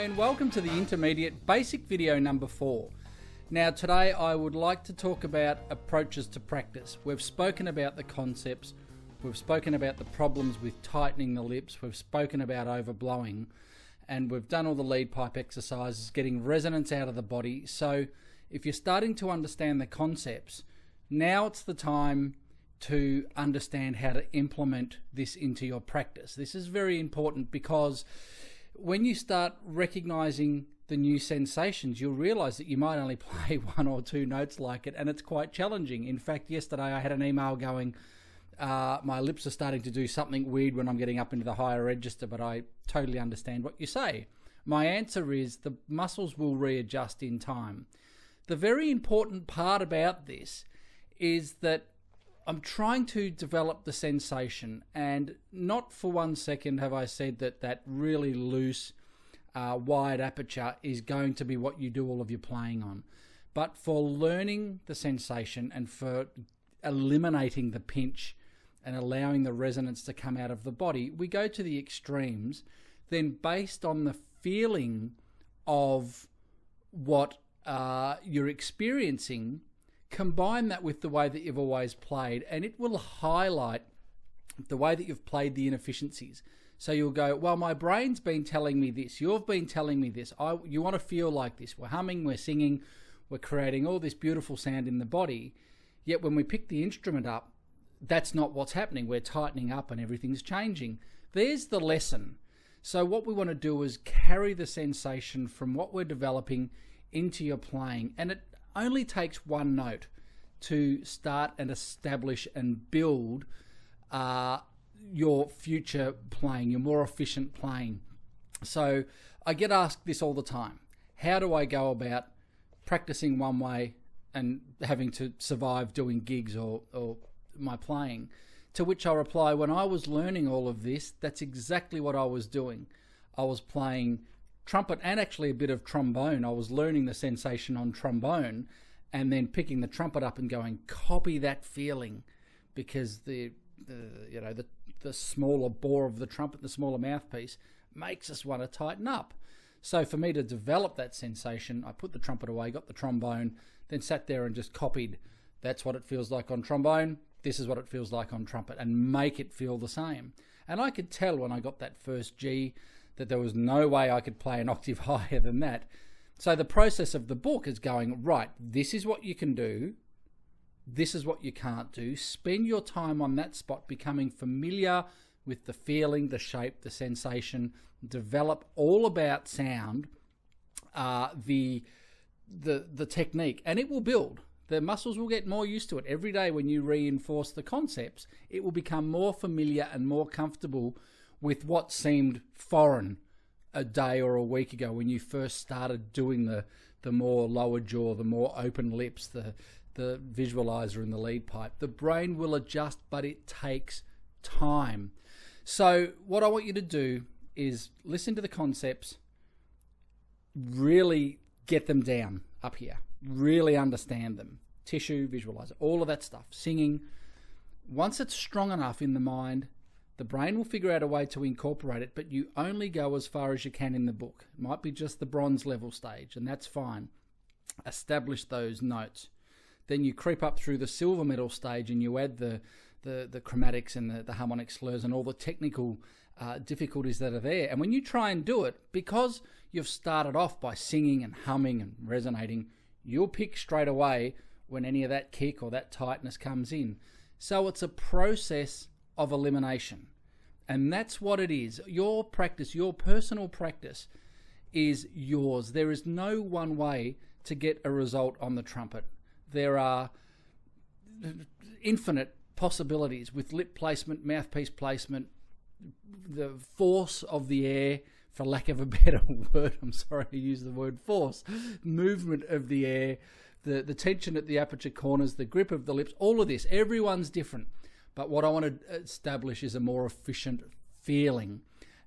and welcome to the intermediate basic video number 4. Now today I would like to talk about approaches to practice. We've spoken about the concepts, we've spoken about the problems with tightening the lips, we've spoken about overblowing, and we've done all the lead pipe exercises, getting resonance out of the body. So if you're starting to understand the concepts, now it's the time to understand how to implement this into your practice. This is very important because when you start recognizing the new sensations, you'll realize that you might only play 1 or 2 notes like it, and it's quite challenging. In fact, yesterday I had an email going, my lips are starting to do something weird when I'm getting up into the higher register, but I totally understand what you say. My answer is the muscles will readjust in time. The very important part about this is that I'm trying to develop the sensation, and not for 1 second have I said that that really loose, wide aperture is going to be what you do all of your playing on. But for learning the sensation and for eliminating the pinch and allowing the resonance to come out of the body, we go to the extremes. Then based on the feeling of what you're experiencing, combine that with the way that you've always played, and it will highlight the way that you've played the inefficiencies. So you'll go, well, my brain's been telling me this, you've been telling me this, you want to feel like this, we're humming, we're singing, we're creating all this beautiful sound in the body, yet when we pick the instrument up, that's not what's happening. We're tightening up and everything's changing. There's the lesson. So what we want to do is carry the sensation from what we're developing into your playing, and it only takes 1 note to start and establish and build your future playing, your more efficient playing. So I get asked this all the time. How do I go about practicing one way and having to survive doing gigs or my playing? To which I reply, when I was learning all of this, that's exactly what I was doing. I was playing trumpet and actually a bit of trombone. I was learning the sensation on trombone and then picking the trumpet up and going, copy that feeling, because the smaller bore of the trumpet, the smaller mouthpiece, makes us want to tighten up. So for me to develop that sensation, I put the trumpet away, got the trombone, then sat there and just copied. That's what it feels like on trombone. This is what it feels like on trumpet, and make it feel the same. And I could tell when I got that first G that there was no way I could play an octave higher than that. So the process of the book is going, right, this is what you can do, this is what you can't do. Spend your time on that spot, becoming familiar with the feeling, the shape, the sensation. Develop all about sound, the technique, and it will build. The muscles will get more used to it. Every day when you reinforce the concepts, it will become more familiar and more comfortable with what seemed foreign a day or a week ago when you first started doing the more lower jaw, the more open lips, the visualizer and the lead pipe. The brain will adjust, but it takes time. So what I want you to do is listen to the concepts, really get them down up here, really understand them. Tissue, visualizer, all of that stuff, singing. Once it's strong enough in the mind, the brain will figure out a way to incorporate it, but you only go as far as you can in the book. It might be just the bronze level stage, and that's fine. Establish those notes. Then you creep up through the silver medal stage and you add the chromatics and the harmonic slurs and all the technical difficulties that are there. And when you try and do it, because you've started off by singing and humming and resonating, you'll pick straight away when any of that kick or that tightness comes in. So it's a process of elimination, and that's what it is. Your practice, your personal practice, is yours. There is no one way to get a result on the trumpet. There are infinite possibilities with lip placement, mouthpiece placement, the force of the air, for lack of a better word, I'm sorry to use the word force, movement of the air, the tension at the aperture corners, the grip of the lips, all of this. Everyone's different. But what I want to establish is a more efficient feeling.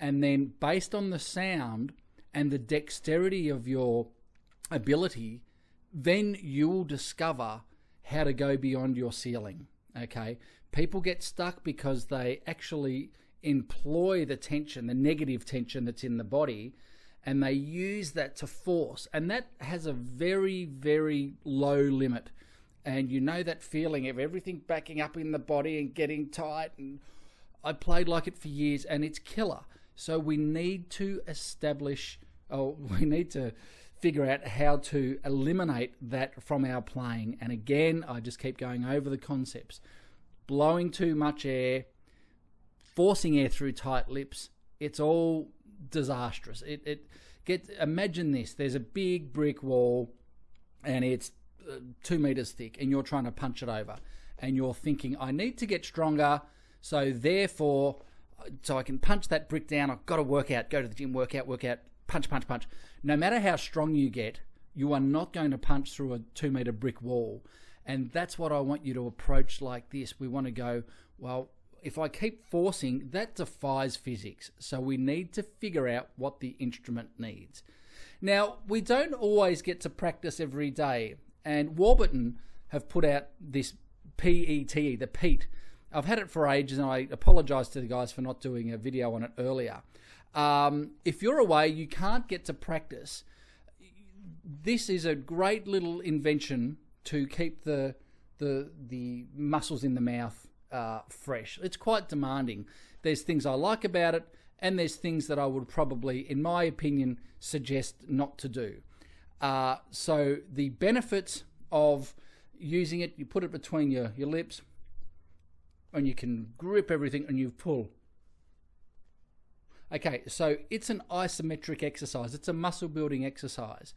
And then based on the sound and the dexterity of your ability, then you'll discover how to go beyond your ceiling. Okay? People get stuck because they actually employ the tension, the negative tension that's in the body, and they use that to force, and that has a very, very low limit. And you know that feeling of everything backing up in the body and getting tight, and I played like it for years, and it's killer. So we need to figure out how to eliminate that from our playing. And again, I just keep going over the concepts. Blowing too much air, forcing air through tight lips, it's all disastrous. Imagine this, there's a big brick wall and it's 2 meters thick, and you're trying to punch it over, and you're thinking, I need to get stronger, so therefore, so I can punch that brick down, I've got to work out, go to the gym, work out, punch. No matter how strong you get, you are not going to punch through a 2 meter brick wall. And that's what I want you to approach like this. We want to go, well, if I keep forcing, that defies physics. So we need to figure out what the instrument needs. Now, we don't always get to practice every day. And Warburton have put out this p.e.t.e, the p.e.t.e. I've had it for ages, and I apologise to the guys for not doing a video on it earlier. If you're away, you can't get to practice. This is a great little invention to keep the muscles in the mouth fresh. It's quite demanding. There's things I like about it, and there's things that I would probably, in my opinion, suggest not to do. So the benefits of using it, you put it between your lips, and you can grip everything and you pull. Okay, so it's an isometric exercise. It's a muscle building exercise.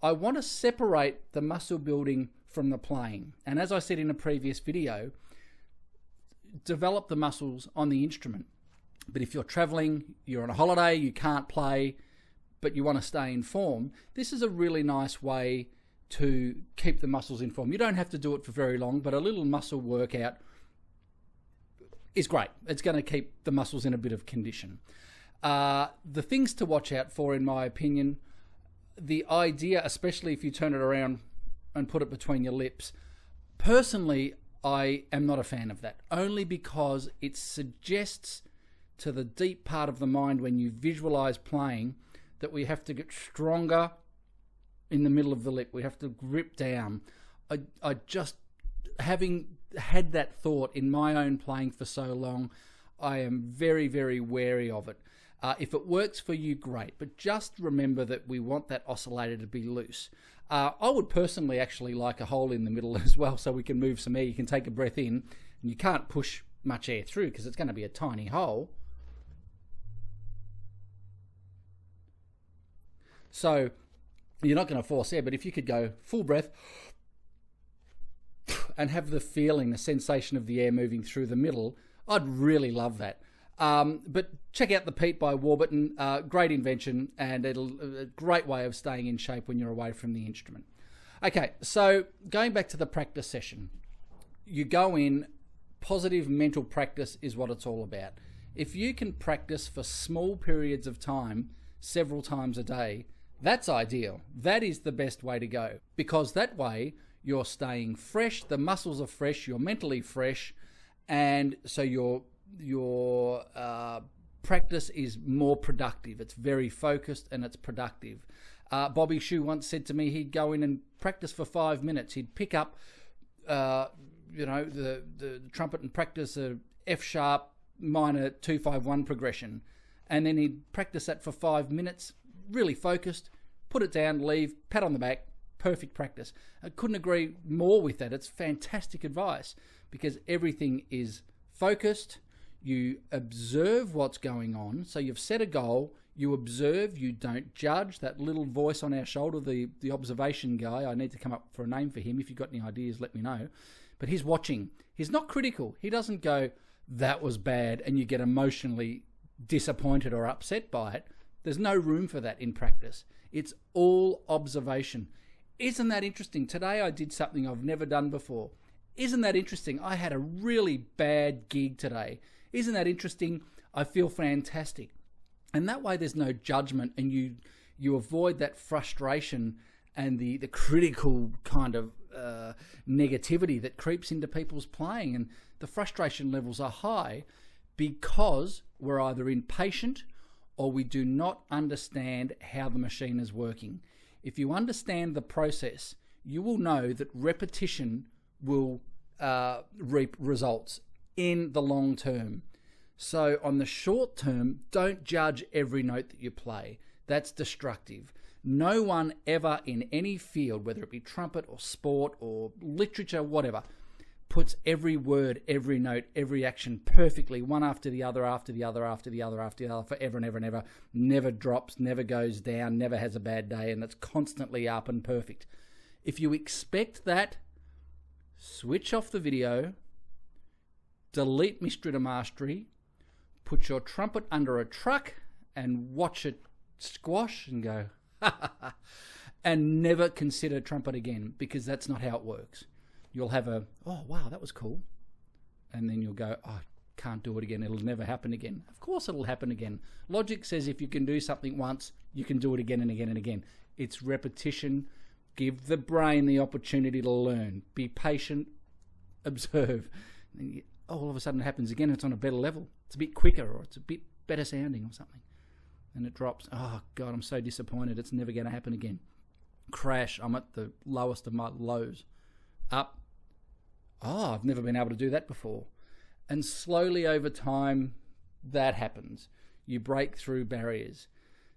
I want to separate the muscle building from the playing. And as I said in a previous video, develop the muscles on the instrument. But if you're traveling, you're on a holiday, you can't play, but you want to stay in form, this is a really nice way to keep the muscles in form. You don't have to do it for very long, but a little muscle workout is great. It's going to keep the muscles in a bit of condition. The things to watch out for, in my opinion, the idea, especially if you turn it around and put it between your lips, personally, I am not a fan of that, only because it suggests to the deep part of the mind when you visualize playing that we have to get stronger in the middle of the lip. We have to grip down. I just, having had that thought in my own playing for so long, I am very, very wary of it. If it works for you, great. But just remember that we want that oscillator to be loose. I would personally actually like a hole in the middle as well, so we can move some air. You can take a breath in, and you can't push much air through because it's going to be a tiny hole. So you're not going to force air, but if you could go full breath and have the feeling, the sensation of the air moving through the middle, I'd really love that. But check out the p.e.t.e by Warburton. Great invention, and a great way of staying in shape when you're away from the instrument. Okay, so going back to the practice session, you go in, positive mental practice is what it's all about. If you can practice for small periods of time, several times a day, that's ideal. That is the best way to go, because that way you're staying fresh, the muscles are fresh, you're mentally fresh, and so your practice is more productive. It's very focused and it's productive. Bobby Shue once said to me he'd go in and practice for 5 minutes. He'd pick up the trumpet and practice a F sharp minor 251 progression, and then he'd practice that for 5 minutes, really focused, put it down, leave, pat on the back, perfect practice. I couldn't agree more with that. It's fantastic advice, because everything is focused. You observe what's going on. So you've set a goal, you observe, you don't judge. That little voice on our shoulder, the observation guy, I need to come up for a name for him. If you've got any ideas, let me know. But he's watching. He's not critical. He doesn't go, that was bad, and you get emotionally disappointed or upset by it. There's no room for that in practice. It's all observation. Isn't that interesting? Today I did something I've never done before. Isn't that interesting? I had a really bad gig today. Isn't that interesting? I feel fantastic. And that way there's no judgment, and you avoid that frustration and the critical kind of negativity that creeps into people's playing. And the frustration levels are high because we're either impatient or we do not understand how the machine is working. If you understand the process, you will know that repetition will reap results in the long term. So on the short term, don't judge every note that you play. That's destructive. No one ever in any field, whether it be trumpet or sport or literature, whatever, puts every word, every note, every action perfectly, one after the other, after the other, after the other, after the other, forever and ever and ever. Never drops, never goes down, never has a bad day, and it's constantly up and perfect. If you expect that, switch off the video, delete Mystery to Mastery, put your trumpet under a truck and watch it squash and go, and never consider trumpet again, because that's not how it works. You'll have a, oh, wow, that was cool. And then you'll go, oh, I can't do it again. It'll never happen again. Of course it'll happen again. Logic says if you can do something once, you can do it again and again and again. It's repetition. Give the brain the opportunity to learn. Be patient. Observe. And all of a sudden it happens again. It's on a better level. It's a bit quicker, or it's a bit better sounding or something. And it drops. Oh, God, I'm so disappointed. It's never going to happen again. Crash. I'm at the lowest of my lows. Up. Oh, I've never been able to do that before. And slowly over time, that happens. You break through barriers.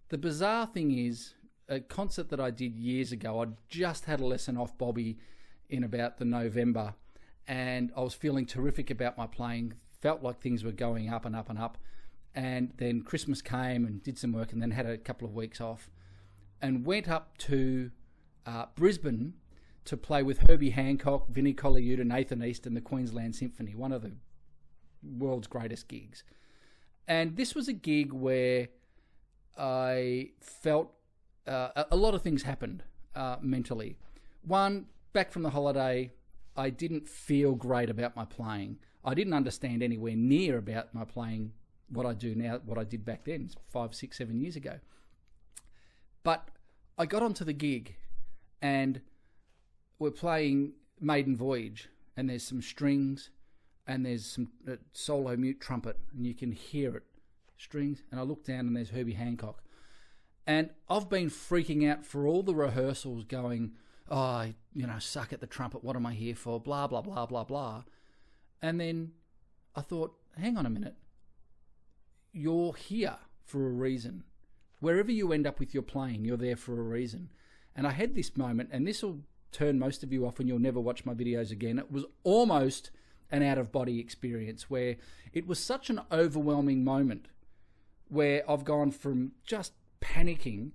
The bizarre thing is, a concert that I did years ago, I just had a lesson off Bobby in about the November, and I was feeling terrific about my playing, felt like things were going up and up and up. And then Christmas came and did some work, and then had a couple of weeks off, and went up to Brisbane to play with Herbie Hancock, Vinnie Colaiuta, Nathan East, and the Queensland Symphony, one of the world's greatest gigs. And this was a gig where I felt a lot of things happened mentally. One, back from the holiday, I didn't feel great about my playing. I didn't understand anywhere near about my playing what I do now, what I did back then, 5, 6, 7 years ago. But I got onto the gig, and we're playing Maiden Voyage, and there's some strings, and there's some solo mute trumpet, and you can hear it, strings, and I look down and there's Herbie Hancock. And I've been freaking out for all the rehearsals, going, oh, I suck at the trumpet, what am I here for, blah, blah, blah, blah, blah. And then I thought, hang on a minute, you're here for a reason. Wherever you end up with your playing, you're there for a reason. And I had this moment, and this will turn most of you off and you'll never watch my videos again. It was almost an out-of-body experience, where it was such an overwhelming moment, where I've gone from just panicking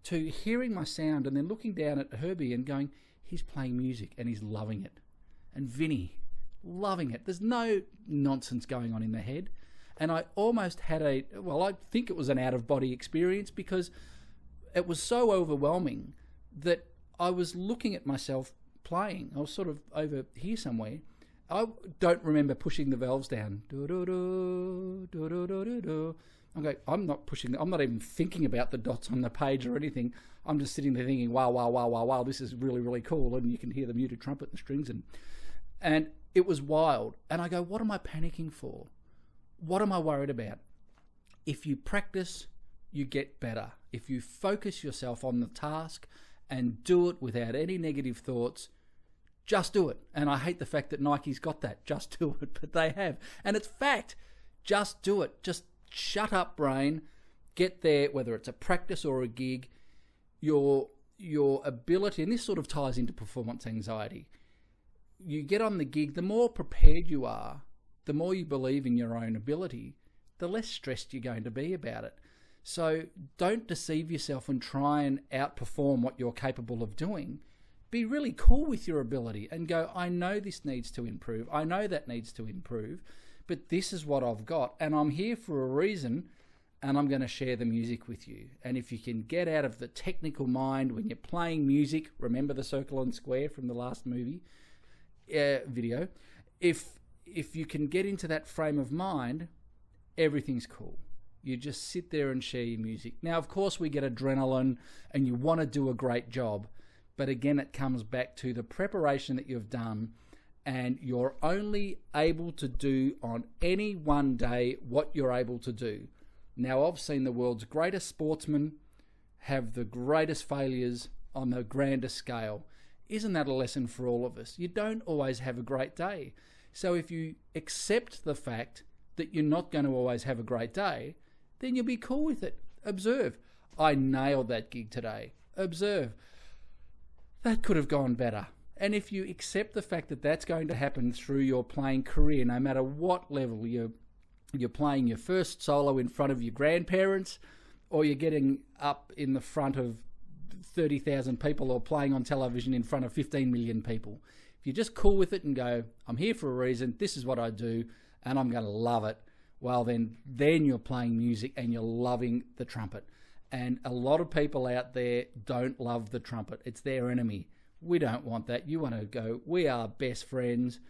to hearing my sound and then looking down at Herbie and going, he's playing music and he's loving it. And Vinny, loving it. There's no nonsense going on in the head. And I almost had I think it was an out-of-body experience, because it was so overwhelming that I was looking at myself playing. I was sort of over here somewhere. I don't remember pushing the valves down. Okay, I'm not pushing. I'm not even thinking about the dots on the page or anything. I'm just sitting there thinking, wow, wow, wow, wow, wow, this is really, really cool. And you can hear the muted trumpet and the strings, and it was wild. And I go, what am I panicking for? What am I worried about? If you practice, you get better. If you focus yourself on the task and do it without any negative thoughts, just do it. And I hate the fact that Nike's got that, just do it, but they have. And it's fact, just do it. Just shut up, brain. Get there, whether it's a practice or a gig. Your ability, and this sort of ties into performance anxiety. You get on the gig, the more prepared you are, the more you believe in your own ability, the less stressed you're going to be about it. So don't deceive yourself and try and outperform what you're capable of doing. Be really cool with your ability and go, I know this needs to improve. I know that needs to improve, but this is what I've got, and I'm here for a reason, and I'm going to share the music with you. And if you can get out of the technical mind when you're playing music, remember the circle and square from the last movie video, if you can get into that frame of mind, everything's cool. You just sit there and share your music. Now, of course, we get adrenaline and you want to do a great job. But again, it comes back to the preparation that you've done, and you're only able to do on any one day what you're able to do. Now, I've seen the world's greatest sportsmen have the greatest failures on the grandest scale. Isn't that a lesson for all of us? You don't always have a great day. So if you accept the fact that you're not going to always have a great day, then you'll be cool with it. Observe. I nailed that gig today. Observe. That could have gone better. And if you accept the fact that that's going to happen through your playing career, no matter what level you're playing your first solo in front of your grandparents, or you're getting up in the front of 30,000 people, or playing on television in front of 15 million people. If you're just cool with it and go, I'm here for a reason, this is what I do, and I'm going to love it, well, then you're playing music and you're loving the trumpet. And a lot of people out there don't love the trumpet. It's their enemy. We don't want that. You want to go, we are best friends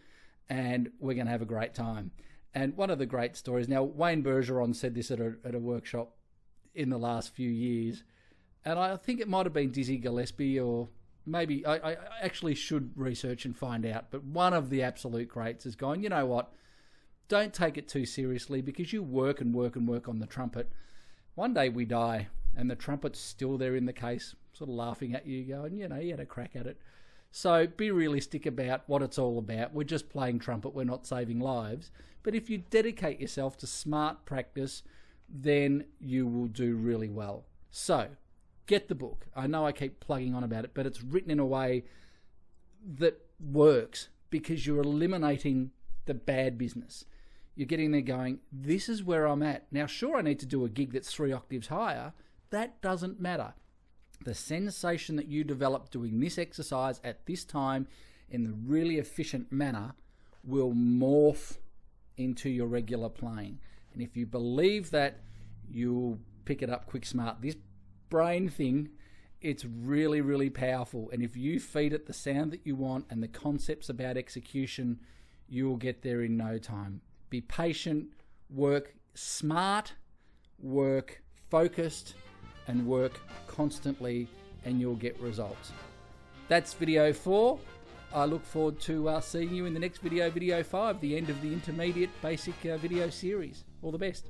and we're going to have a great time. And one of the great stories, now Wayne Bergeron said this at a workshop in the last few years, and I think it might have been Dizzy Gillespie, or maybe I actually should research and find out, but one of the absolute greats has gone, you know what, don't take it too seriously, because you work and work and work on the trumpet. One day we die and the trumpet's still there in the case, sort of laughing at you, going, you had a crack at it. So be realistic about what it's all about. We're just playing trumpet, we're not saving lives. But if you dedicate yourself to smart practice, then you will do really well. So get the book. I know I keep plugging on about it, but it's written in a way that works, because you're eliminating the bad business. You're getting there going, this is where I'm at. Now, sure, I need to do a gig that's 3 octaves higher. That doesn't matter. The sensation that you develop doing this exercise at this time in the really efficient manner will morph into your regular playing. And if you believe that, you'll pick it up quick smart. This brain thing, it's really, really powerful. And if you feed it the sound that you want and the concepts about execution, you'll get there in no time. Be patient, work smart, work focused, and work constantly, and you'll get results. That's video 4. I look forward to seeing you in the next video, video 5, the end of the intermediate basic video series. All the best.